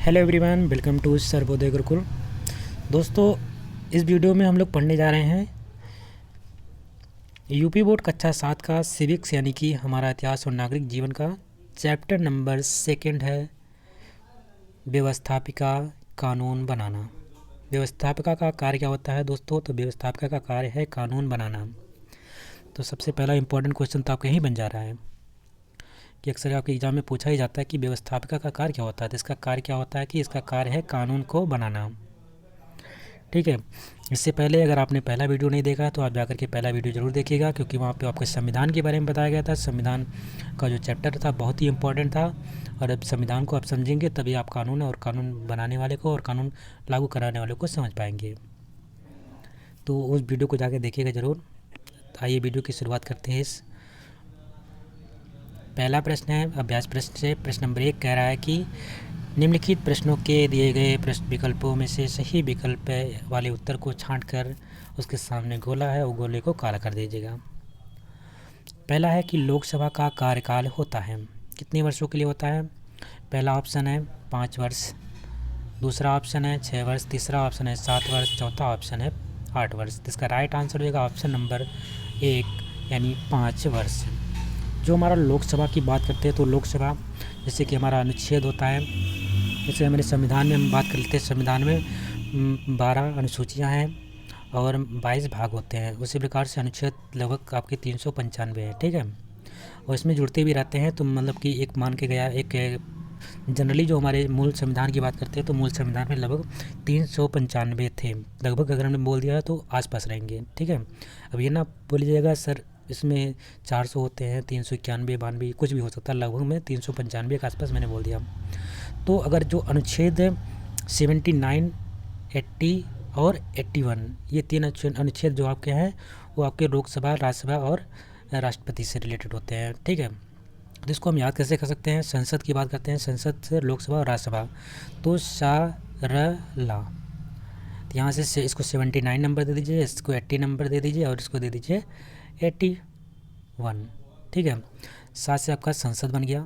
Hello everyone, welcome to Sarvodaya Gurukul. दोस्तों, इस video में हम लोग पढ़ने जा रहे हैं यूपी बोर्ड कक्षा 7 का सिविक्स यानी कि हमारा इतिहास और नागरिक जीवन का चैप्टर नंबर 2 है व्यवस्थापिका कानून बनाना। व्यवस्थापिका का कार्य क्या होता है दोस्तों? तो व्यवस्थापिका का कार्य है कानून बनाना। तो सबसे पहला इम्पोर्टेंट क्वेश्चन तो आपका यहीं बन जा रहा है कि अक्सर आपके एग्जाम में पूछा ही जाता है कि व्यवस्थापिका का कार्य क्या होता है। तो इसका कार्य क्या होता है कि इसका कार्य है कानून को बनाना। ठीक है। इससे पहले अगर आपने पहला वीडियो नहीं देखा तो आप जाकर के पहला वीडियो ज़रूर देखिएगा, क्योंकि वहाँ पे आपको संविधान के बारे में बताया गया था। संविधान का जो चैप्टर था बहुत ही इम्पोर्टेंट था, और अब संविधान को आप समझेंगे तभी आप कानून और कानून बनाने वाले को और कानून लागू कराने वाले को समझ पाएंगे। तो उस वीडियो को जाकर देखिएगा ज़रूर। आइए वीडियो की शुरुआत करते हैं। इस पहला प्रश्न है अभ्यास प्रश्न से। प्रश्न नंबर 1 कह रहा है कि निम्नलिखित प्रश्नों के दिए गए प्रश्न विकल्पों में से सही विकल्प वाले उत्तर को छांटकर उसके सामने गोला है वो गोले को काला कर दीजिएगा। पहला है कि लोकसभा का कार्यकाल होता है कितने वर्षों के लिए होता है? पहला ऑप्शन है 5 वर्ष, दूसरा ऑप्शन है 6 वर्ष, तीसरा ऑप्शन है 7 वर्ष, चौथा ऑप्शन है 8 वर्ष। इसका राइट आंसर होगा ऑप्शन नंबर 1 यानी 5 वर्ष। जो हमारा लोकसभा की बात करते हैं तो लोकसभा जैसे कि हमारा अनुच्छेद होता है, जैसे हमारे संविधान में हम बात कर लेते हैं, संविधान में 12 अनुसूचियाँ हैं और 22 भाग होते हैं। उसी प्रकार से अनुच्छेद लगभग आपके 395 है। ठीक है। और इसमें जुड़ते भी रहते हैं, तो मतलब कि एक मान के गया एक जनरली जो हमारे मूल संविधान की बात करते हैं तो मूल संविधान में लगभग 395 थे। लगभग अगर हमने बोल दिया तो आसपास रहेंगे। ठीक है। अब ये ना बोलिएगा सर इसमें 400 होते हैं, 391, 92 कुछ भी हो सकता है, लगभग में 395 के आसपास मैंने बोल दिया। तो अगर जो अनुच्छेद 79, 80 और 81 ये 3 अनुच्छेद जो आपके हैं वो आपके लोकसभा, राज्यसभा और राष्ट्रपति से रिलेटेड होते हैं। ठीक है। तो इसको हम याद कैसे कर सकते हैं? संसद की बात करते हैं, संसद से लोकसभा और राज्यसभा, तो ला। तो यहाँ से इसको 79 नंबर दे दीजिए, इसको 80 नंबर दे दीजिए और इसको दे दीजिए 81। ठीक है। 7 से आपका संसद बन गया।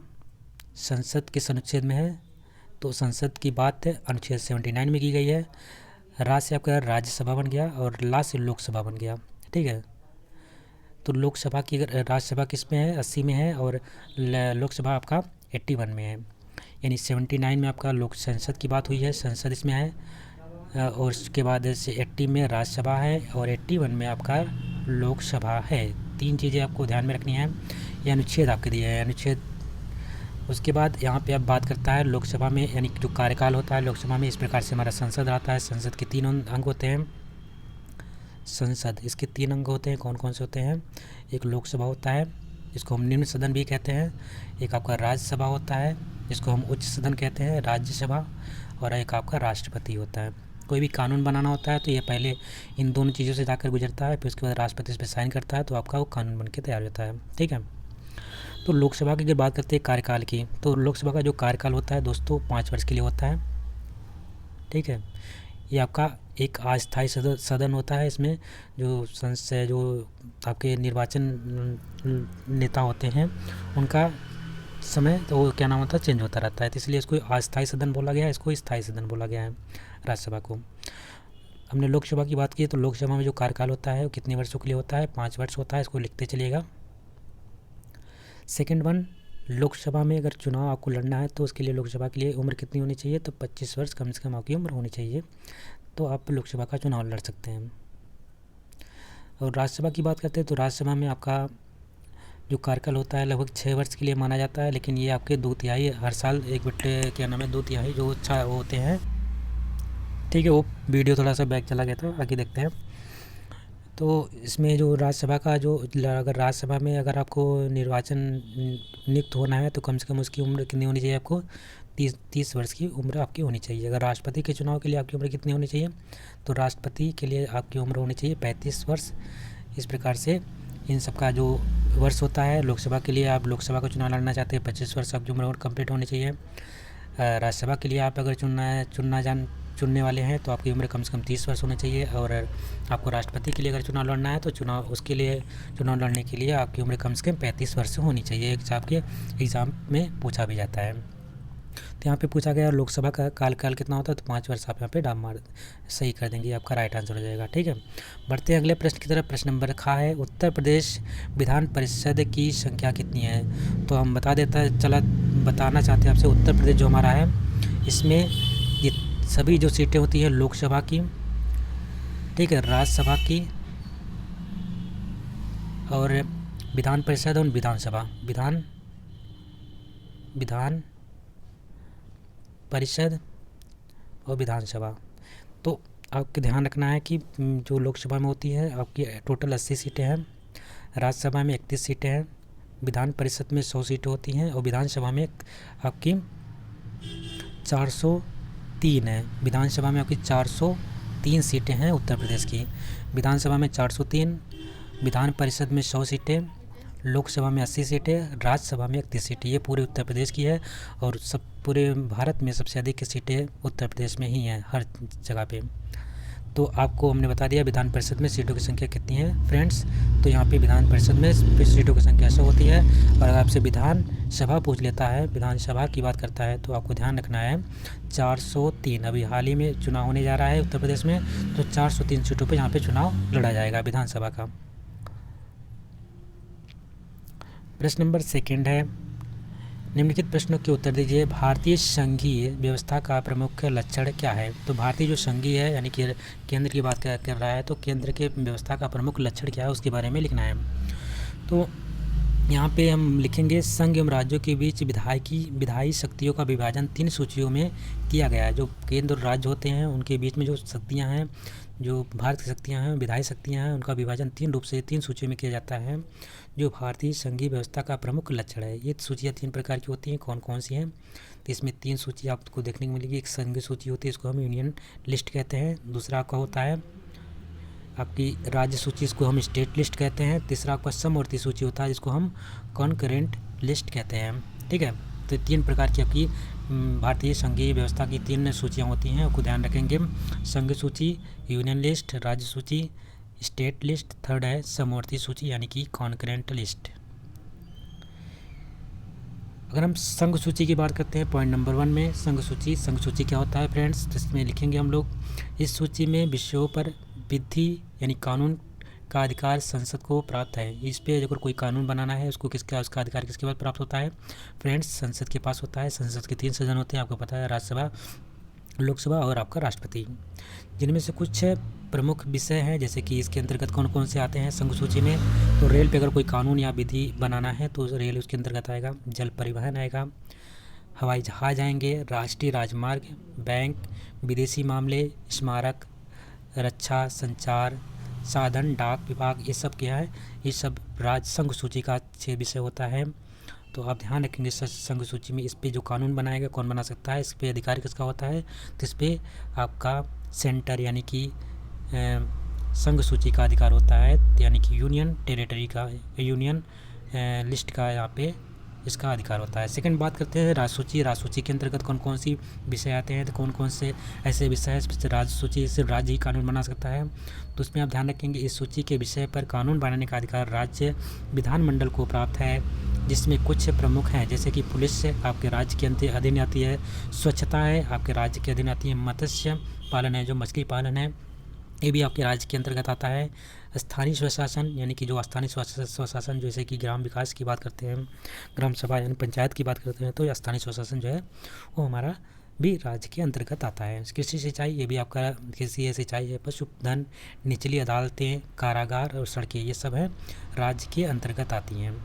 संसद किस अनुच्छेद में है? तो संसद की बात अनुच्छेद 79 में की गई है। राज्य से आपका राज्यसभा बन गया और ला से लोकसभा बन गया। ठीक है। तो लोकसभा की राज्यसभा किस में है? 80 में है और लोकसभा आपका 81 में है। यानी 79 में आपका लोक संसद की बात हुई है, संसद इसमें है, और उसके बाद से 80 में राज्यसभा है और 81 में आपका लोकसभा है। 3 चीज़ें आपको ध्यान में रखनी है। ये अनुच्छेद आपके दिए हैं, अनुच्छेद। उसके बाद यहाँ पे अब बात करता है लोकसभा में यानी जो कार्यकाल होता है लोकसभा में, इस प्रकार से हमारा संसद आता है। संसद के 3 अंग होते हैं। संसद इसके 3 अंग होते हैं। कौन कौन से होते हैं? एक लोकसभा होता है, इसको हम निम्न सदन भी कहते हैं। एक आपका राज्यसभा होता है, इसको हम उच्च सदन कहते हैं, राज्यसभा। और एक आपका राष्ट्रपति होता है। कोई भी कानून बनाना होता है तो ये पहले इन दोनों चीज़ों से जाकर गुजरता है, फिर उसके बाद राष्ट्रपति इस पर साइन करता है तो आपका वो कानून बन के तैयार होता है। ठीक है। तो लोकसभा की अगर बात करते हैं कार्यकाल की, तो लोकसभा का जो कार्यकाल होता है दोस्तों 5 वर्ष के लिए होता है। ठीक है। ये आपका एक अस्थायी सदन होता है। इसमें जो संसद जो आपके निर्वाचन नेता होते हैं उनका समय तो वो क्या नाम होता है चेंज होता रहता है, तो इसलिए इसको अस्थायी सदन बोला गया है, इसको स्थायी सदन बोला गया है राज्यसभा को। हमने लोकसभा की बात की तो लोकसभा में जो कार्यकाल होता है वो कितने वर्षों के लिए होता है? 5 वर्ष होता है। इसको लिखते चलिएगा। सेकंड वन, लोकसभा में अगर चुनाव आपको लड़ना है तो उसके लिए लोकसभा के लिए उम्र कितनी होनी चाहिए? तो 25 वर्ष कम से कम आपकी उम्र होनी चाहिए, तो आप लोकसभा का चुनाव लड़ सकते हैं। और राज्यसभा की बात करते हैं तो राज्यसभा में आपका जो कार्यकाल होता है लगभग 6 वर्ष के लिए माना जाता है, लेकिन ये आपके 2/3 हर साल एक बट्टे क्या नाम है 2/3 जो होते हैं। ठीक है। वो वीडियो थोड़ा सा बैक चला गया था, आगे देखते हैं। तो इसमें जो राज्यसभा का जो अगर राज्यसभा में अगर आपको निर्वाचन नियुक्त होना है तो कम से कम उसकी उम्र कितनी होनी चाहिए? आपको 30 वर्ष की उम्र आपकी होनी चाहिए। अगर राष्ट्रपति के चुनाव के लिए आपकी उम्र कितनी होनी चाहिए? तो राष्ट्रपति के लिए आपकी उम्र होनी चाहिए 35 वर्ष। इस प्रकार से इन सबका जो वर्ष होता है, लोकसभा के लिए आप लोकसभा का चुनाव लड़ना चाहते हैं 25 वर्ष आपकी उम्र कंप्लीट होनी चाहिए। राज्यसभा के लिए आप अगर चुनने वाले हैं तो आपकी उम्र कम से कम 30 वर्ष होनी चाहिए। और आपको राष्ट्रपति के लिए अगर चुनाव लड़ना है तो उसके लिए चुनाव लड़ने के लिए आपकी उम्र कम से कम 35 वर्ष होनी चाहिए। आपके एग्ज़ाम में पूछा भी जाता है। तो यहाँ पे पूछा गया लोकसभा का कार्यकाल कितना होता है, तो 5 वर्ष आप यहाँ पे डाल मार सही कर देंगे, आपका राइट आंसर हो जाएगा। ठीक है, बढ़ते हैं अगले प्रश्न की तरफ। प्रश्न नंबर खा है, उत्तर प्रदेश विधान परिषद की संख्या कितनी है? तो हम बताना चाहते हैं आपसे, उत्तर प्रदेश जो हमारा है इसमें ये सभी जो सीटें होती हैं लोकसभा की, ठीक है, राज्यसभा की और विधान परिषद और विधानसभा, विधान परिषद और विधानसभा। तो आपको ध्यान रखना है कि जो लोकसभा में होती है आपकी टोटल 80 सीटें हैं, राज्यसभा में 31 सीटें हैं, विधान परिषद में 100 सीटें होती हैं और विधानसभा में आपकी 403 है। विधानसभा में आपकी 403 सीटें हैं उत्तर प्रदेश की। विधानसभा में 403, विधान परिषद में 100 सीटें, लोकसभा में 80 सीटें, राज्यसभा में 31 सीटें। ये पूरे उत्तर प्रदेश की है और सब पूरे भारत में सबसे अधिक सीटें उत्तर प्रदेश में ही हैं हर जगह पे। तो आपको हमने बता दिया विधान परिषद में सीटों की संख्या कितनी है फ्रेंड्स। तो यहाँ पे विधान परिषद में सीटों की संख्या 100 होती है। और अगर आपसे विधानसभा पूछ लेता है, विधानसभा की बात करता है, तो आपको ध्यान रखना है 403। अभी हाल ही में चुनाव होने जा रहा है उत्तर प्रदेश में, तो 403 सीटों पर यहाँ पर चुनाव लड़ा जाएगा विधानसभा का। प्रश्न नंबर 2 है, निम्नलिखित प्रश्नों के उत्तर दीजिए। भारतीय संघीय व्यवस्था का प्रमुख लक्षण क्या है? तो भारतीय जो संघीय है यानी कि केंद्र की बात कर रहा है, तो केंद्र के व्यवस्था का प्रमुख लक्षण क्या है उसके बारे में लिखना है। तो यहाँ पे हम लिखेंगे संघ एवं राज्यों के बीच विधायी शक्तियों का विभाजन 3 सूचियों में किया गया है। जो केंद्र और राज्य होते हैं उनके बीच में जो शक्तियाँ हैं, जो भारत की शक्तियाँ हैं, विधायी शक्तियाँ हैं, उनका विभाजन 3 रूप से 3 सूचियों में किया जाता है, जो भारतीय संघीय व्यवस्था का प्रमुख लक्षण है। ये सूचियाँ 3 प्रकार की होती हैं। कौन कौन सी हैं? तो इसमें 3 सूची आपको देखने को मिलेगी। एक संघीय सूची होती है, इसको हम यूनियन लिस्ट कहते हैं। दूसरा आपका होता है आपकी राज्य सूची, इसको हम स्टेट लिस्ट कहते हैं। तीसरा आपका समवर्ती सूची होता है, जिसको हम कॉन्करेंट लिस्ट कहते हैं। ठीक है, तो 3 प्रकार की आपकी भारतीय संघीय व्यवस्था की 3 सूचियाँ होती हैं, आपको ध्यान रखेंगे। संघ सूची, यूनियन लिस्ट, राज्य सूची, स्टेट लिस्ट। थर्ड है समवर्ती सूची यानी कि कॉन्करेंट लिस्ट। अगर हम संघ सूची की बात करते हैं पॉइंट नंबर 1 में, संघ सूची क्या होता है फ्रेंड्स, तो इसमें लिखेंगे हम लोग, इस सूची में विषयों पर विधि यानी कानून का अधिकार संसद को प्राप्त है। इस पे अगर कोई कानून बनाना है उसको उसका अधिकार किसके पास प्राप्त होता है फ्रेंड्स? संसद के पास होता है। संसद के 3 सदन होते हैं, आपको पता है, राज्यसभा, लोकसभा और आपका राष्ट्रपति। जिनमें से कुछ प्रमुख विषय हैं, जैसे कि इसके अंतर्गत कौन कौन से आते हैं संघ सूची में। तो रेल पे अगर कोई कानून या विधि बनाना है तो रेल उसके अंतर्गत आएगा। जल परिवहन आएगा, हवाई जहाज़ आएंगे, राष्ट्रीय राजमार्ग, बैंक, विदेशी मामले, स्मारक, रक्षा, संचार साधन, डाक विभाग, ये सब क्या है? ये सब संघ सूची का 6 विषय होता है। तो आप ध्यान रखेंगे संघ सूची में इस पे जो कानून बनाएगा कौन बना सकता है, इस पे अधिकार किसका होता है, तो इस पे आपका सेंटर यानी कि संघ सूची का अधिकार होता है, यानी कि यूनियन टेरिटरी का, यूनियन लिस्ट का यहाँ पे इसका अधिकार होता है। सेकंड बात करते हैं राज्य सूची के अंतर्गत कौन कौन सी विषय आते हैं, तो कौन कौन से ऐसे विषय है राज्य सूची से राज्य ही कानून बना सकता है। तो उसमें आप ध्यान रखेंगे इस सूची के विषय पर कानून बनाने का अधिकार राज्य विधानमंडल को प्राप्त है, जिसमें कुछ प्रमुख हैं, जैसे कि पुलिस आपके राज्य के अधीन आती है, स्वच्छता है आपके राज्य के अधीन आती है, मत्स्य पालन है जो मछली पालन है ये भी आपके राज्य के अंतर्गत आता है, स्थानीय स्वशासन यानी कि जो स्थानीय स्वशासन जैसे कि ग्राम विकास की बात करते हैं, ग्राम सभा यानी पंचायत की बात करते हैं, तो स्थानीय स्वशासन जो है वो हमारा भी राज्य के अंतर्गत आता है। कृषि सिंचाई ये भी आपका कृषि सिंचाई है, पशुधन, निचली अदालतें, कारागार और सड़कें ये सब हैं राज्य के अंतर्गत आती हैं।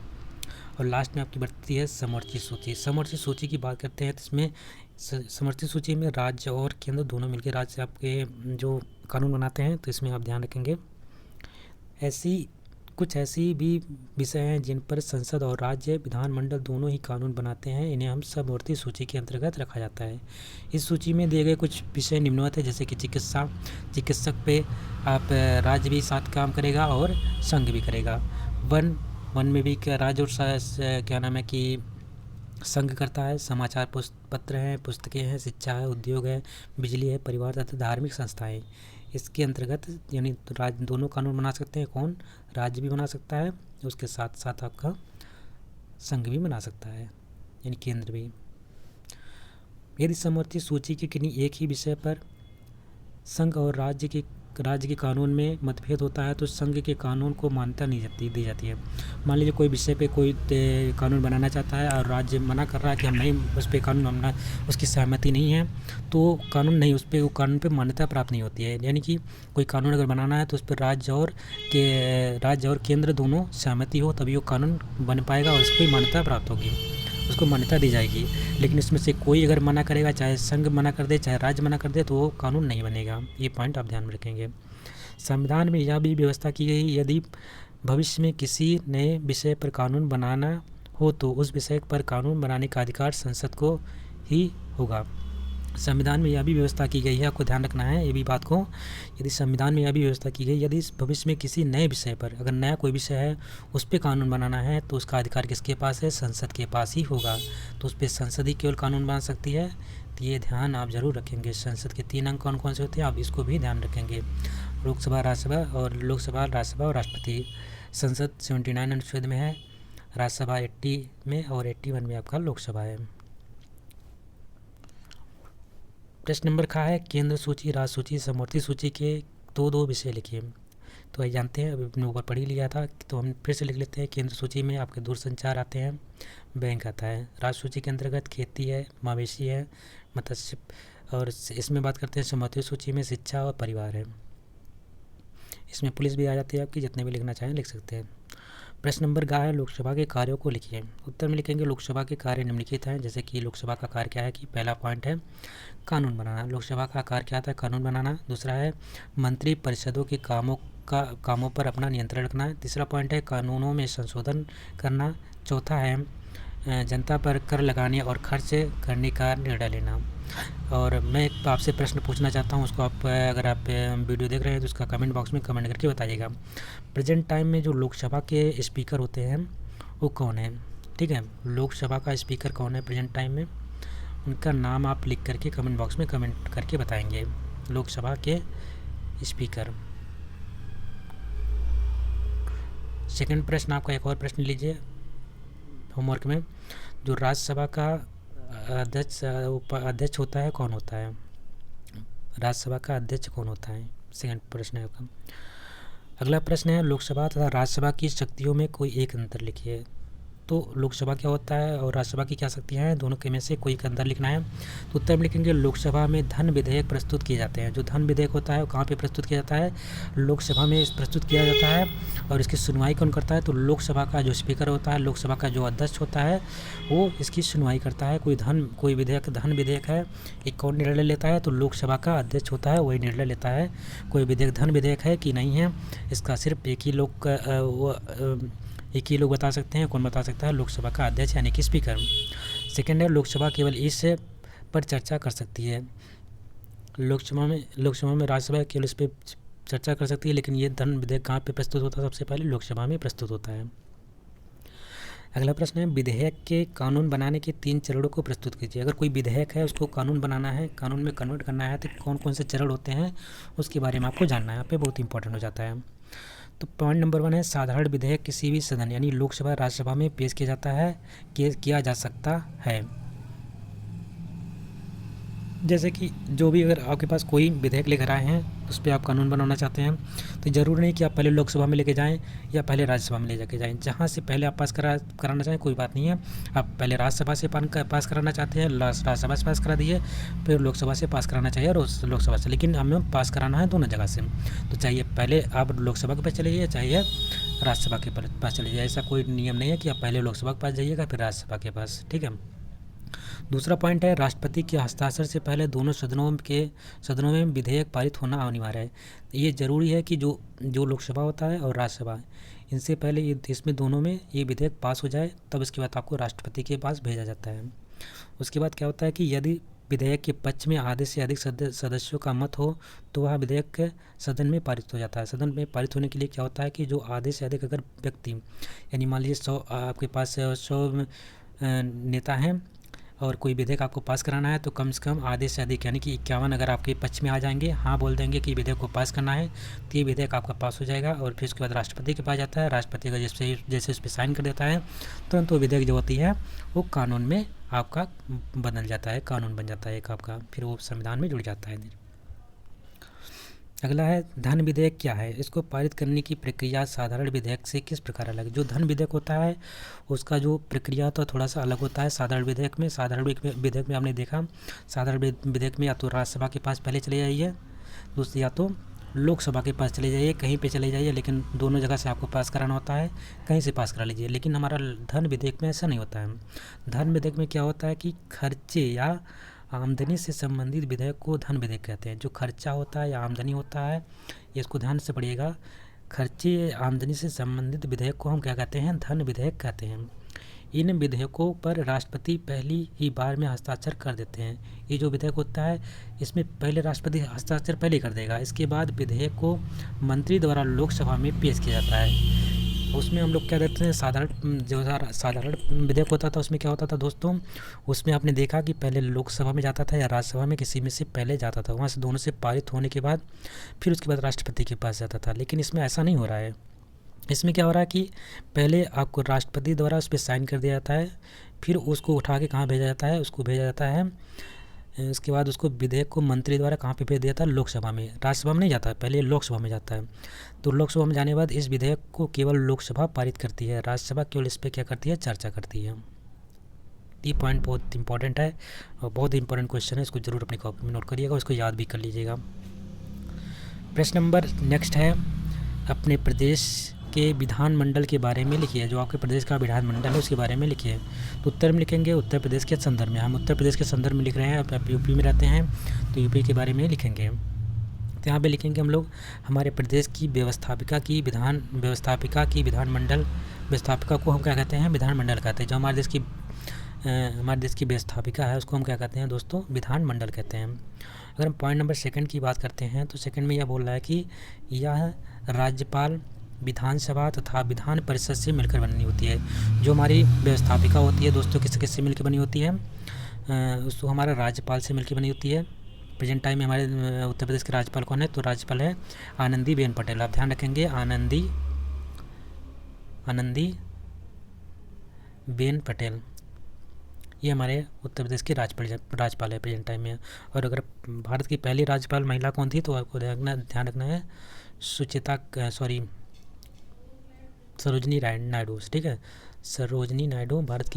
और लास्ट में आपकी बढ़ती है समवर्ती सूची। समवर्ती सूची की बात करते हैं तो इसमें समवर्ती सूची में राज्य और केंद्र दोनों मिलकर राज्य आपके जो कानून बनाते हैं, तो इसमें आप ध्यान रखेंगे ऐसी भी विषय हैं जिन पर संसद और राज्य विधानमंडल दोनों ही कानून बनाते हैं, इन्हें हम समवर्ती सूची के अंतर्गत रखा जाता है। इस सूची में दिए गए कुछ विषय निम्नवत है, जैसे कि चिकित्सक पे आप राज्य भी साथ काम करेगा और संघ भी करेगा। वन में भी राज्य और क्या नाम है कि संघ करता है। समाचार पत्र हैं, पुस्तकें हैं, शिक्षा है, उद्योग है, बिजली है, परिवार तथा धार्मिक संस्थाएं इसके अंतर्गत यानी राज्य दोनों कानून बना सकते हैं। कौन? राज्य भी बना सकता है, उसके साथ साथ आपका संघ भी बना सकता है यानी केंद्र भी। यदि समवर्ती सूची के किन्हीं एक ही विषय पर संघ और राज्य के कानून में मतभेद होता है तो संघ के कानून को मान्यता नहीं दी जाती है। मान लीजिए कोई विषय पे कोई कानून बनाना चाहता है और राज्य मना कर रहा है कि हम नहीं, उस पर कानून हमने उसकी सहमति नहीं है, तो कानून नहीं, उस पर कानून पे मान्यता प्राप्त नहीं होती है। यानी कि कोई कानून अगर बनाना है तो उस पर राज्य और केंद्र दोनों सहमति हो तभी वो कानून बन पाएगा और उसको मान्यता प्राप्त होगी, उसको मान्यता दी जाएगी। लेकिन इसमें से कोई अगर मना करेगा, चाहे संघ मना कर दे चाहे राज्य मना कर दे, तो वो कानून नहीं बनेगा। ये पॉइंट आप ध्यान में रखेंगे। संविधान में यह भी व्यवस्था की गई, यदि भविष्य में किसी नए विषय पर कानून बनाना हो तो उस विषय पर कानून बनाने का अधिकार संसद को ही होगा। संविधान में यह भी व्यवस्था की गई है, आपको ध्यान रखना है ये भी बात को। यदि संविधान में यह भी व्यवस्था की गई, यदि भविष्य में किसी नए विषय पर, अगर नया कोई विषय है उस पर कानून बनाना है तो उसका अधिकार किसके पास है? संसद के पास ही होगा। तो उस पर संसद ही केवल कानून बना सकती है। तो ये ध्यान आप ज़रूर रखेंगे। संसद के 3 अंग कौन कौन से होते हैं, आप इसको भी ध्यान रखेंगे। लोकसभा, राज्यसभा और राष्ट्रपति। संसद 79 अनुच्छेद में है, राज्यसभा 80 में और 81 में आपका लोकसभा है। प्रश्न नंबर खा है केंद्र सूची, राज्य सूची, समवर्ती सूची के दो विषय लिखिए। तो ये जानते हैं, अभी अपने ऊपर पढ़ ही लिया था, तो हम फिर से लिख लेते हैं। केंद्र सूची में आपके दूरसंचार आते हैं, बैंक आता है। राज्य सूची के अंतर्गत खेती है, मवेशी है, मत्स्य, और इसमें बात करते हैं समवर्ती सूची में शिक्षा और परिवार है। इसमें पुलिस भी आ जाती है आपकी, जितने भी लिखना चाहें लिख सकते हैं। प्रश्न नंबर गा है लोकसभा के कार्यों को लिखिए। उत्तर में लिखेंगे लोकसभा के कार्य निम्नलिखित हैं। जैसे कि लोकसभा का कार्य क्या है कि पहला पॉइंट है कानून बनाना। लोकसभा का कार्य क्या था? कानून बनाना। दूसरा है मंत्री परिषदों के कामों पर अपना नियंत्रण रखना। तीसरा पॉइंट है कानूनों में संशोधन करना। चौथा है जनता पर कर लगाने और खर्च करने का निर्णय लेना। और मैं आपसे प्रश्न पूछना चाहता हूँ, उसको आप अगर आप वीडियो देख रहे हैं तो उसका कमेंट बॉक्स में कमेंट करके बताइएगा। प्रेजेंट टाइम में जो लोकसभा के स्पीकर होते हैं वो कौन है? ठीक है, लोकसभा का स्पीकर कौन है प्रेजेंट टाइम में, उनका नाम आप लिख करके कमेंट बॉक्स में कमेंट करके बताएंगे। लोकसभा के स्पीकर। सेकंड प्रश्न आपका, एक और प्रश्न लीजिए होमवर्क में। जो राज्यसभा का अध्यक्ष होता है कौन होता है? राज्यसभा का अध्यक्ष कौन होता है? सेकंड प्रश्न है आपका। अगला प्रश्न है लोकसभा तथा राज्यसभा की शक्तियों में कोई एक अंतर लिखिए। तो लोकसभा क्या होता है और राज्यसभा की क्या शक्तियाँ हैं, दोनों के में से कोई एक अंतर लिखना है। तो उत्तर में लिखेंगे लोकसभा में धन विधेयक प्रस्तुत किए जाते हैं। जो धन विधेयक होता है वो कहाँ पे प्रस्तुत किया जाता है? लोकसभा में प्रस्तुत किया जाता है। और इसकी सुनवाई कौन करता है? तो लोकसभा का जो स्पीकर होता है, लोकसभा का जो अध्यक्ष होता है, वो इसकी सुनवाई करता है। कोई विधेयक धन विधेयक है, एक कौन निर्णय लेता है? तो लोकसभा का अध्यक्ष होता है, वही निर्णय लेता है। कोई विधेयक धन विधेयक है कि नहीं है, इसका सिर्फ एक ही लोग बता सकते हैं। कौन बता सकता है? लोकसभा का अध्यक्ष यानी कि स्पीकर। सेकंड है लोकसभा केवल इस पर चर्चा कर सकती है। लोकसभा में राज्यसभा केवल इस पर चर्चा कर सकती है, लेकिन ये धन विधेयक कहाँ पे प्रस्तुत होता है? सबसे पहले लोकसभा में प्रस्तुत होता है। अगला प्रश्न है विधेयक के कानून बनाने के 3 चरणों को प्रस्तुत कीजिए। अगर कोई विधेयक है उसको कानून बनाना है, कानून में कन्वर्ट करना है, तो कौन कौन से चरण होते हैं उसके बारे में आपको जानना है। यहाँ पे बहुत इंपॉर्टेंट हो जाता है। तो पॉइंट नंबर 1 है साधारण विधेयक किसी भी सदन यानी लोकसभा राज्यसभा में पेश किया जाता है, किया जा सकता है। जैसे कि जो भी अगर आपके पास कोई विधेयक लेकर आए हैं उस पर आप कानून बनाना चाहते हैं, तो ज़रूरी नहीं कि आप पहले लोकसभा में लेके जाएं या पहले राज्यसभा में ले जाके जाएं। जहां से पहले आप पास कराना चाहें कोई बात नहीं है। आप पहले राज्यसभा से पास कराना चाहते हैं, राज्यसभा से पास करा दिए, फिर लोकसभा से पास कराना चाहिए और उस लोकसभा से, लेकिन हमें पास कराना है दोनों जगह से। तो चाहिए पहले आप लोकसभा के पास चले जाइए, चाहिए राज्यसभा के पास चले जाइए। ऐसा कोई नियम नहीं है कि आप पहले लोकसभा के पास जाइएगा फिर राज्यसभा के पास। ठीक है। दूसरा पॉइंट है राष्ट्रपति के हस्ताक्षर से पहले दोनों सदनों में विधेयक पारित होना अनिवार्य है। ये ज़रूरी है कि जो लोकसभा होता है और राज्यसभा, इनसे पहले ये देश में दोनों में ये विधेयक पास हो जाए, तब इसके बाद आपको राष्ट्रपति के पास भेजा जाता है। उसके बाद क्या होता है कि यदि विधेयक के पक्ष में आधे से अधिक सदस्यों का मत हो तो वह विधेयक सदन में पारित हो जाता है। सदन में पारित होने के लिए क्या होता है कि जो आधे से अधिक अगर व्यक्ति, यानी मान लीजिए 100 आपके पास 100 नेता हैं और कोई विधेयक आपको पास कराना है तो कम से कम आधे से अधिक यानी कि 51 अगर आपके पक्ष में आ जाएंगे, हाँ बोल देंगे कि विधेयक को पास करना है, तो ये विधेयक आपका पास हो जाएगा। और फिर उसके बाद राष्ट्रपति के पास जाता है, राष्ट्रपति का जैसे उस पर साइन कर देता है, तुरंत वो विधेयक जो होती है वो कानून में आपका बदल जाता है, कानून बन जाता है एक आपका, फिर वो संविधान में जुड़ जाता है। अगला है धन विधेयक क्या है। इसको पारित करने की प्रक्रिया साधारण विधेयक से किस प्रकार अलग। जो धन विधेयक होता है उसका जो प्रक्रिया तो थोड़ा सा अलग होता है साधारण विधेयक में। साधारण विधेयक में हमने देखा, साधारण विधेयक में या तो राज्यसभा के पास पहले चले जाइए, दूसरी या तो लोकसभा के पास चले जाइए, कहीं पे चले जाइए, लेकिन दोनों जगह से आपको पास कराना होता है, कहीं से पास करा लीजिए। लेकिन हमारा धन विधेयक में ऐसा नहीं होता है। धन विधेयक में क्या होता है कि खर्चे या आमदनी से संबंधित विधेयक को धन विधेयक कहते हैं। जो खर्चा होता है या आमदनी होता है, ये इसको ध्यान से पढ़िएगा, खर्चे आमदनी से संबंधित विधेयक को हम क्या कहते हैं, धन विधेयक कहते हैं। इन विधेयकों पर राष्ट्रपति पहली ही बार में हस्ताक्षर कर देते हैं। ये जो विधेयक होता है इसमें पहले राष्ट्रपति हस्ताक्षर पहले कर देगा, इसके बाद विधेयक को मंत्री द्वारा लोकसभा में पेश किया जाता है। उसमें हम लोग क्या देखते हैं, साधारण विधेयक होता था, उसमें क्या होता था दोस्तों, उसमें आपने देखा कि पहले लोकसभा में जाता था या राज्यसभा में, किसी में से पहले जाता था, वहाँ से दोनों से पारित होने के बाद फिर उसके बाद राष्ट्रपति के पास जाता था। लेकिन इसमें ऐसा नहीं हो रहा है। इसमें क्या हो रहा है कि पहले आपको राष्ट्रपति द्वारा उस पर साइन कर दिया जाता है, फिर उसको उठा के कहाँ भेजा जाता है, उसको भेजा जाता है, उसके बाद उसको विधेयक को मंत्री द्वारा कहाँ पे भेज दिया जाता है, लोकसभा में। राज्यसभा में नहीं जाता है, पहले लोकसभा में जाता है। तो लोकसभा में जाने के बाद इस विधेयक को केवल लोकसभा पारित करती है, राज्यसभा केवल इस पर क्या करती है, चर्चा करती है। ये पॉइंट बहुत इंपॉर्टेंट है और बहुत इंपॉर्टेंट क्वेश्चन है, इसको जरूर अपनी कॉपी में नोट करिएगा, उसको याद भी कर लीजिएगा। प्रश्न नंबर नेक्स्ट है, अपने प्रदेश के विधानमंडल के बारे में लिखिए। जो आपके प्रदेश का विधानमंडल है उसके बारे में लिखिए। तो उत्तर में लिखेंगे उत्तर प्रदेश के संदर्भ में, हम उत्तर प्रदेश के संदर्भ में लिख रहे हैं, आप यूपी में रहते हैं तो यूपी के बारे में लिखेंगे। तो यहाँ पे लिखेंगे हम लोग हमारे प्रदेश की व्यवस्थापिका की विधानमंडल, व्यवस्थापिका को हम क्या कहते हैं, विधानमंडल कहते हैं। जो हमारे देश की व्यवस्थापिका है उसको हम क्या कहते हैं दोस्तों, विधानमंडल कहते हैं। अगर हम पॉइंट नंबर सेकंड की बात करते हैं तो सेकंड में यह बोल रहा है कि यह राज्यपाल, विधानसभा तथा विधान परिषद से मिलकर बनी होती है। जो हमारी व्यवस्थापिका होती है दोस्तों किससे मिलकर बनी होती है, उसको हमारा राज्यपाल से मिलकर बनी होती है। प्रेजेंट टाइम में हमारे उत्तर प्रदेश के राज्यपाल कौन है, तो राज्यपाल है आनंदीबेन पटेल। आप ध्यान रखेंगे आनंदीबेन पटेल, ये हमारे उत्तर प्रदेश के राज्यपाल है प्रेजेंट टाइम में। और अगर भारत की पहली राज्यपाल महिला कौन थी तो आपको ध्यान रखना है सरोजनी नायडू, ठीक है। सरोजनी नायडू भारत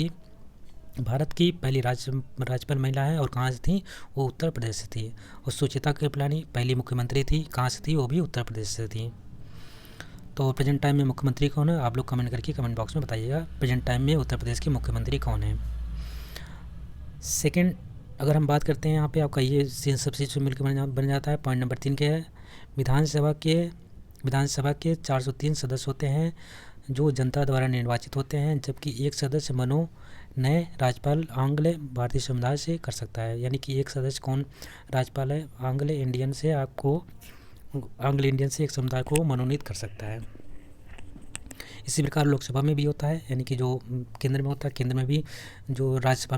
की पहली राज्यपाल महिला है। और कहाँ से थी, वो उत्तर प्रदेश से थी। और सुचिता कृपलानी पहली मुख्यमंत्री थी, कहाँ से थी, वो भी उत्तर प्रदेश से थी। तो प्रेजेंट टाइम में मुख्यमंत्री कौन है, आप लोग कमेंट करके कमेंट बॉक्स में बताइएगा प्रेजेंट टाइम में उत्तर प्रदेश के मुख्यमंत्री कौन है। सेकेंड अगर हम बात करते हैं यहाँ पे आपका ये सबसे से मिलकर बन जाता है। पॉइंट नंबर 3 के है, विधानसभा के 403 सदस्य होते हैं जो जनता द्वारा निर्वाचित होते हैं, जबकि एक सदस्य नए राज्यपाल आंग्ल भारतीय समुदाय से कर सकता है। यानी कि एक सदस्य कौन राज्यपाल है, आंग्ल इंडियन से एक समुदाय को मनोनीत कर सकता है। इसी प्रकार लोकसभा में भी होता है, यानी कि जो केंद्र में होता है, केंद्र में भी जो राज्यसभा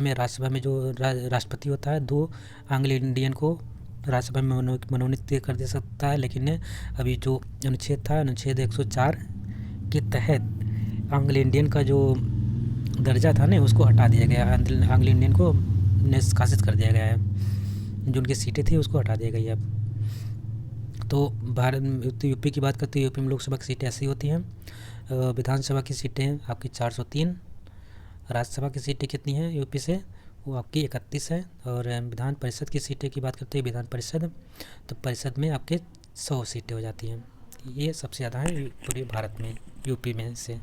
में जो राष्ट्रपति होता है 2 आंग्ल इंडियन को राज्यसभा में मनोनीत कर दे सकता है। लेकिन अभी जो अनुच्छेद था, अनुच्छेद 104 के तहत आंग्ल इंडियन का जो दर्जा था ना उसको हटा दिया गया, आंग्ल इंडियन को निष्कासित कर दिया गया है, जो उनकी सीटें थी उसको हटा दिया गया अब। तो यूपी की बात करते हैं, यूपी में लोकसभा की सीटें ऐसी होती हैं, विधानसभा की सीटें आपकी 403, राज्यसभा की सीटें कितनी हैं यूपी से, वो आपकी 31 है। और विधान परिषद की सीटें की बात करते हैं, विधान परिषद, तो परिषद में आपके 100 सीटें हो जाती हैं। ये सबसे ज़्यादा है पूरे भारत में यूपी में से,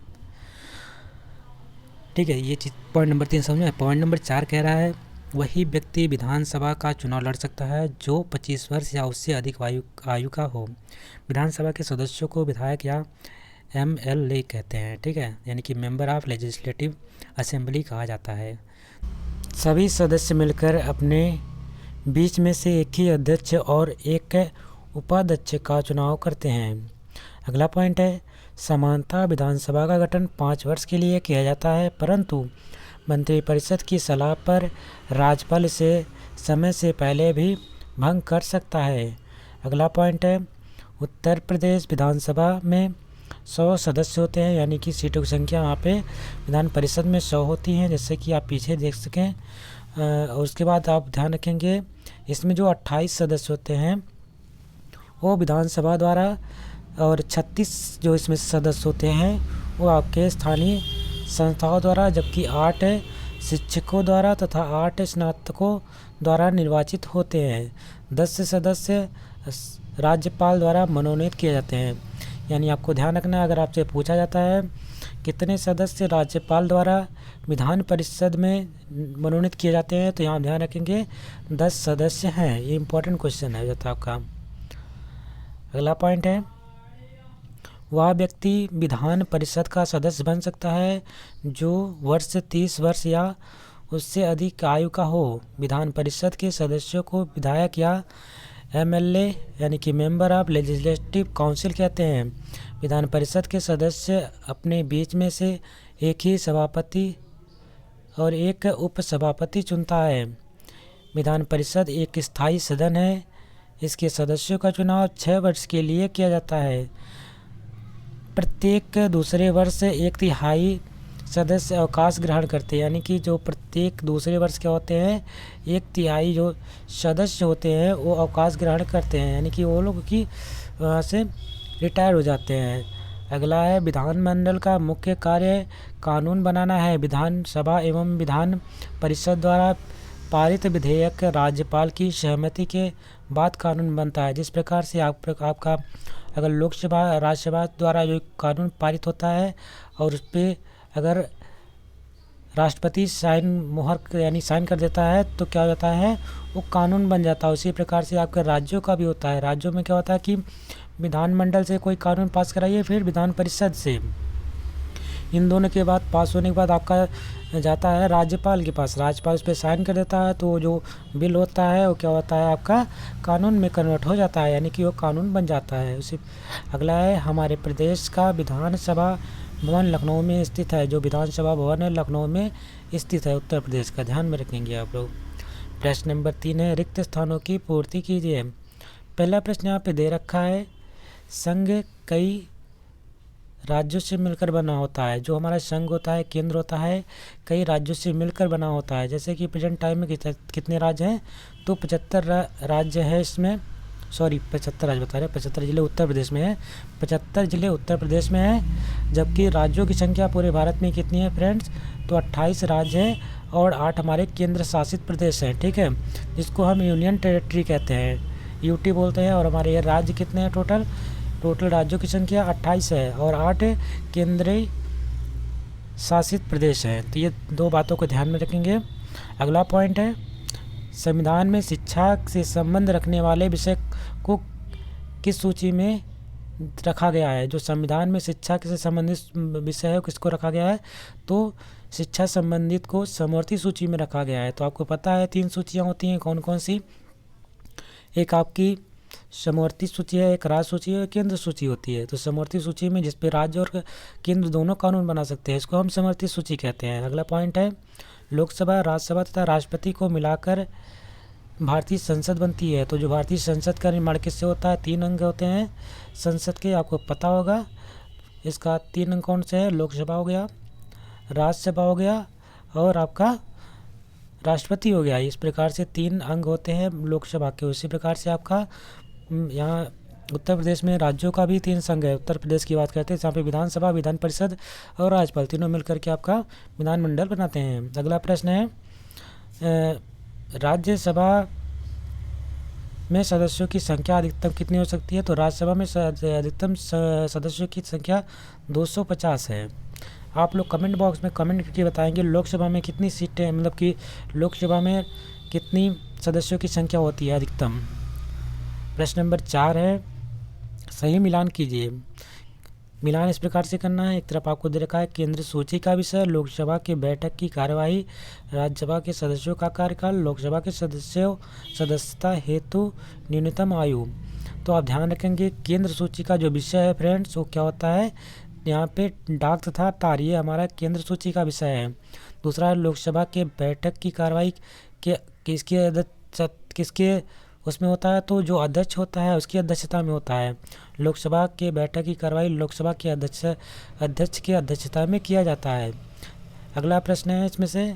ठीक है। ये चीज़ पॉइंट नंबर 3 समझ में। पॉइंट नंबर 4 कह रहा है, वही व्यक्ति विधानसभा का चुनाव लड़ सकता है जो 25 वर्ष या उससे अधिक आयु का हो। विधानसभा के सदस्यों को विधायक या MLA कहते हैं, ठीक है, यानी कि मेंबर ऑफ लेजिस्लेटिव असेंबली कहा जाता है। सभी सदस्य मिलकर अपने बीच में से एक ही अध्यक्ष और एक उपाध्यक्ष का चुनाव करते हैं। अगला पॉइंट है, समानता विधानसभा का गठन 5 वर्ष के लिए किया जाता है, परंतु मंत्रिपरिषद की सलाह पर राज्यपाल इसे समय से पहले भी भंग कर सकता है। अगला पॉइंट है, उत्तर प्रदेश विधानसभा में 100 सदस्य होते हैं, यानी कि सीटों की संख्या वहाँ पे विधान परिषद में 100 होती हैं, जैसे कि आप पीछे देख सकें। और उसके बाद आप ध्यान रखेंगे इसमें जो 28 सदस्य होते हैं वो विधानसभा द्वारा, और 36 जो इसमें सदस्य होते हैं वो आपके स्थानीय संस्थाओं द्वारा, जबकि 8 शिक्षकों द्वारा तथा 8 स्नातकों द्वारा निर्वाचित होते हैं। 10 सदस्य राज्यपाल द्वारा मनोनीत किए जाते हैं। यानी आपको ध्यान रखना है, अगर आपसे पूछा जाता है कितने सदस्य राज्यपाल द्वारा विधान परिषद में मनोनीत किए जाते हैं, तो यहाँ ध्यान रखेंगे 10 सदस्य हैं। ये इम्पोर्टेंट क्वेश्चन है जाता आपका। अगला पॉइंट है, वह व्यक्ति विधान परिषद का सदस्य बन सकता है जो वर्ष 30 वर्ष या उससे अधिक आयु का हो। विधान परिषद के सदस्यों को विधायक या एमएलए यानी कि मेंबर ऑफ लेजिस्लेटिव काउंसिल कहते हैं। विधान परिषद के सदस्य अपने बीच में से एक ही सभापति और एक उपसभापति चुनता है। विधान परिषद एक स्थायी सदन है। इसके सदस्यों का चुनाव 6 वर्ष के लिए किया जाता है। प्रत्येक दूसरे वर्ष 1/3 सदस्य अवकाश ग्रहण करते हैं, यानी कि जो प्रत्येक दूसरे वर्ष के होते हैं 1/3 जो सदस्य होते हैं वो अवकाश ग्रहण करते हैं, यानी कि वो लोग की वहाँ से रिटायर हो जाते हैं। अगला है, विधानमंडल का मुख्य कार्य कानून बनाना है। विधानसभा एवं विधान परिषद द्वारा पारित विधेयक राज्यपाल की सहमति के बाद कानून बनता है। जिस प्रकार से आपका अगर लोकसभा राज्यसभा द्वारा जो कानून पारित होता है और उस पर अगर राष्ट्रपति मोहर यानी साइन कर देता है तो क्या हो जाता है, वो कानून बन जाता है। उसी प्रकार से आपका राज्यों का भी होता है। राज्यों में क्या होता है कि विधानमंडल से कोई कानून पास कराइए, फिर विधान परिषद से, इन दोनों के बाद पास होने के बाद आपका जाता है राज्यपाल के पास। राज्यपाल उस पर साइन कर देता है तो जो बिल होता है वो क्या होता है, आपका कानून में कन्वर्ट हो जाता है, यानी कि वो कानून बन जाता है उसी। अगला है, हमारे प्रदेश का विधानसभा भवन लखनऊ में स्थित है। जो विधानसभा भवन है लखनऊ में स्थित है, उत्तर प्रदेश का, ध्यान में रखेंगे आप लोग। प्रश्न नंबर 3 है, रिक्त स्थानों की पूर्ति कीजिए। पहला प्रश्न यहाँ पे दे रखा है, संघ कई राज्यों से मिलकर बना होता है। जो हमारा संघ होता है, केंद्र होता है, कई राज्यों से मिलकर बना होता है। जैसे कि प्रेजेंट टाइम में कितने राज्य हैं, तो 75 राज्य है इसमें, 75 राज्य बता रहे हैं, 75 जिले उत्तर प्रदेश में है, 75 जिले उत्तर प्रदेश में है। जबकि राज्यों की संख्या पूरे भारत में कितनी है फ्रेंड्स, तो 28 राज्य हैं और 8 हमारे केंद्र शासित प्रदेश हैं, ठीक है, जिसको हम यूनियन टेरिटरी कहते हैं, यूटी बोलते हैं। और हमारे ये राज्य कितने हैं, टोटल राज्यों की संख्या 28 है और 8 केंद्रीय शासित प्रदेश हैं। तो ये 2 बातों को ध्यान में रखेंगे। अगला पॉइंट है, संविधान में शिक्षा से संबंध रखने वाले विषय को किस सूची में रखा गया है। जो संविधान में शिक्षा से संबंधित विषय है किसको रखा गया है, तो शिक्षा संबंधित को समवर्ती सूची में रखा गया है। तो आपको पता है 3 सूचियाँ होती हैं, कौन कौन सी, एक आपकी समवर्ती सूची है, एक राज्य सूची है, केंद्र सूची होती है। तो समवर्ती सूची में जिस पे राज्य और केंद्र दोनों कानून बना सकते हैं, इसको हम समवर्ती सूची कहते हैं। अगला पॉइंट है, लोकसभा, राज्यसभा तथा राष्ट्रपति को मिलाकर भारतीय संसद बनती है। तो जो भारतीय संसद का निर्माण किससे होता है, 3 अंग होते हैं संसद के, आपको पता होगा। इसका 3 अंग कौन से हैं, लोकसभा हो गया, राज्यसभा हो गया और आपका राष्ट्रपति हो गया। इस प्रकार से 3 अंग होते हैं लोकसभा के। उसी प्रकार से आपका यहाँ उत्तर प्रदेश में राज्यों का भी 3 संघ है। उत्तर प्रदेश की बात करते हैं जहाँ पे विधानसभा, विधान परिषद और राज्यपाल तीनों मिलकर के आपका विधानमंडल बनाते हैं। अगला प्रश्न है, राज्यसभा में सदस्यों की संख्या अधिकतम कितनी हो सकती है। तो राज्यसभा में अधिकतम सदस्यों की संख्या 250 है। आप लोग कमेंट बॉक्स में कमेंट करके बताएंगे लोकसभा में कितनी सीटें, मतलब कि लोकसभा में कितनी सदस्यों की संख्या होती है अधिकतम। प्रश्न नंबर 4 है, सही मिलान कीजिए। मिलान इस प्रकार से करना है, एक तरफ आपको दे रखा है केंद्र सूची का विषय, लोकसभा के बैठक की कार्यवाही, राज्यसभा के सदस्यों का कार्यकाल, लोकसभा के सदस्यता हेतु न्यूनतम आयु। तो आप ध्यान रखेंगे केंद्र सूची का जो विषय है फ्रेंड्स वो क्या होता है, यहाँ पे डाक तथा तार, ये हमारा केंद्र सूची का विषय है। दूसरा, लोकसभा के बैठक की कार्रवाई के किसकी किसके उसमें होता है, तो जो अध्यक्ष होता है उसकी अध्यक्षता में होता है। लोकसभा के बैठक की कार्रवाई लोकसभा के अध्यक्ष की अध्यक्षता में किया जाता है। अगला प्रश्न है इसमें से,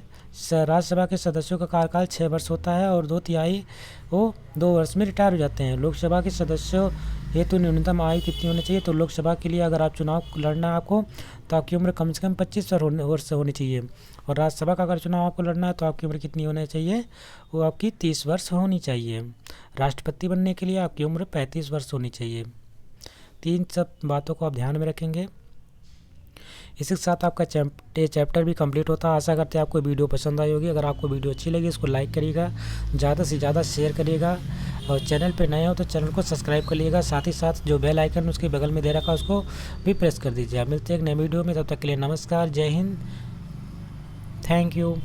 राज्यसभा के सदस्यों का कार्यकाल 6 वर्ष होता है और 2/3 वो 2 वर्ष में रिटायर हो जाते हैं। लोकसभा के सदस्यों हेतु न्यूनतम आयु कितनी होनी चाहिए, तो लोकसभा के लिए अगर आप चुनाव लड़ना है आपको, तो आपकी उम्र कम से कम 25 वर्ष होनी चाहिए। और राज्यसभा का अगर चुनाव आपको लड़ना है तो आपकी उम्र कितनी होनी चाहिए, वो आपकी 30 वर्ष होनी चाहिए। राष्ट्रपति बनने के लिए आपकी उम्र 35 वर्ष होनी चाहिए। 3 सब बातों को आप ध्यान में रखेंगे। इसी के साथ आपका चैप्टर भी कंप्लीट होता है। आशा करते हैं आपको वीडियो पसंद आई होगी। अगर आपको वीडियो अच्छी लगी इसको लाइक करिएगा, ज़्यादा से ज़्यादा शेयर करिएगा, और चैनल पे नए हो तो चैनल को सब्सक्राइब कर लीजिएगा। साथ ही साथ जो बेल आइकन उसके बगल में दे रखा है उसको भी प्रेस कर दीजिए। मिलते हैं एक नए वीडियो में, तब तक के लिए नमस्कार, जय हिंद, थैंक यू।